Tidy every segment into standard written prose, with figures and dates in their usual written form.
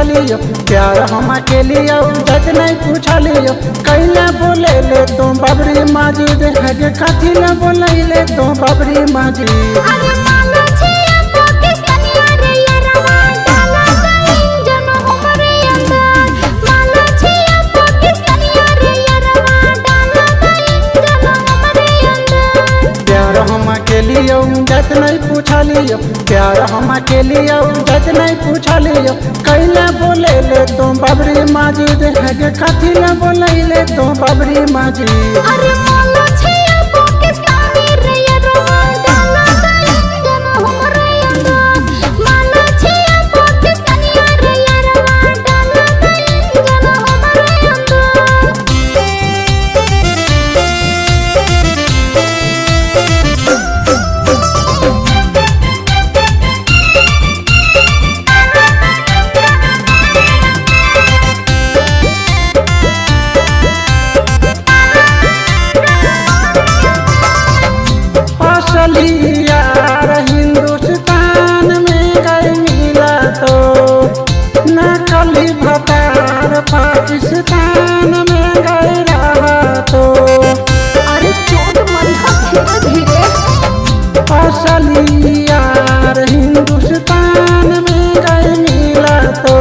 लियो प्यार हम के लिए जज नहीं पूछा लियो कैला बोले ले तुम बाबरी माजिद है जे कथी ला बोले ले तुम बाबरी माजिद। अरे माला छिया पाकिस्तानिया रे यारवा डाला गई जनो हमरे अंदर। माला छिया पाकिस्तानिया रे यारवा डाला गई जनो हमरे अंदर। प्यार हम के लिए जज नहीं पूछा लियो प्यार हम के लिए जज नहीं पूछा लियो कैला बोले ले तुम बाबरी माजिद है जे कथी ला बोले ले तुम बाबरी माजिद। अरे माला छिया पाकिस्तानी रे यारवा डाला गई जनो हमरे अंदर। माला छिया पाकिस्तानिया रे यारवा डाला गई जनो हमरे अंदर। असली यार हिंदुस्तान में गए मिला तो नकली भतार पाकिस्तान में गए रहा तो। अरे चोट मरी धीरे धीरे। असली यार हिंदुस्तान में गए मिला तो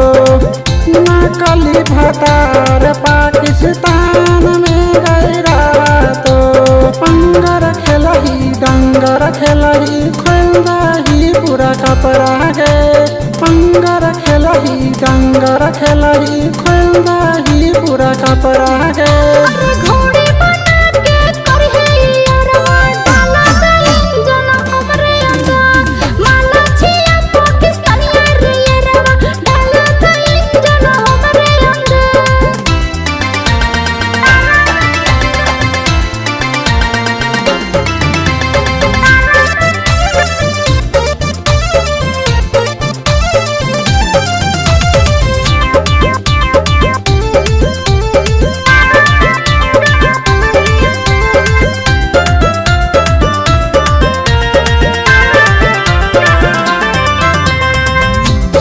नकली भतार पाकिस्तान में गए रहा तो। पंगर खेलही डंगर खेलही खोलही पूरा कपड़ा गे पंगर खेलही डंगर खेलही खोलही पूरा कपड़ा गे। अरे घोड़ी बना के करहे यारवा डाला गई जनो हमरे अंदर। माला छिया पाकिस्तानिया रे यारवा डाला गई जनो हमरे अंदर।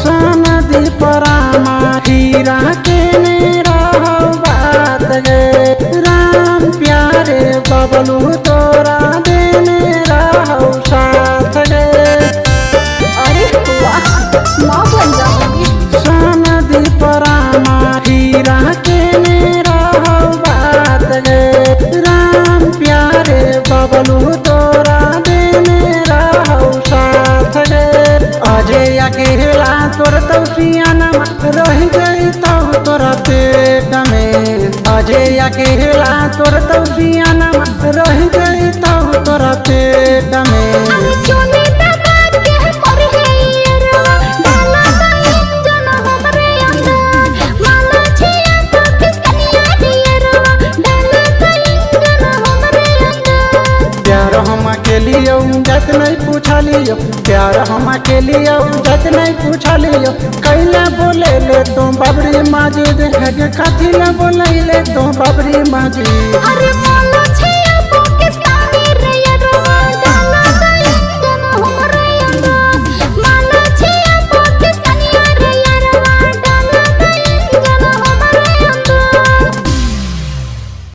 सनदी परामा हीरा के मेरा बात गे राम प्यारे बबलू तोरा देने रहो साथ गे। अरे वाह माँ बन जाऊंगी। सनदी परामा हीरा के मेरा बात गे राम प्यारे बबलू तोरा देने रहो साथ गे। अजय अकेला तोर तौसियाना रह गई तो तोरा पेट में। अजय अकेला तोर तौसियाना रह गई तो तोरा पेट में। अरे चोली दबा के करहे यारवा डाला गई जनो हमरे अंदर। माला छिया पाकिस्तानिया रे यारवा डाला गई जनो हमरे अंदर। प्यार हम के लिए जत नहीं पूछा लियो प्यार हम के लिए जत नहीं पूछा लियो कैला बोले ले तुम बाबरी माजिद है जे कथी ला बोले ले तुम बाबरी माजिद। अरे माला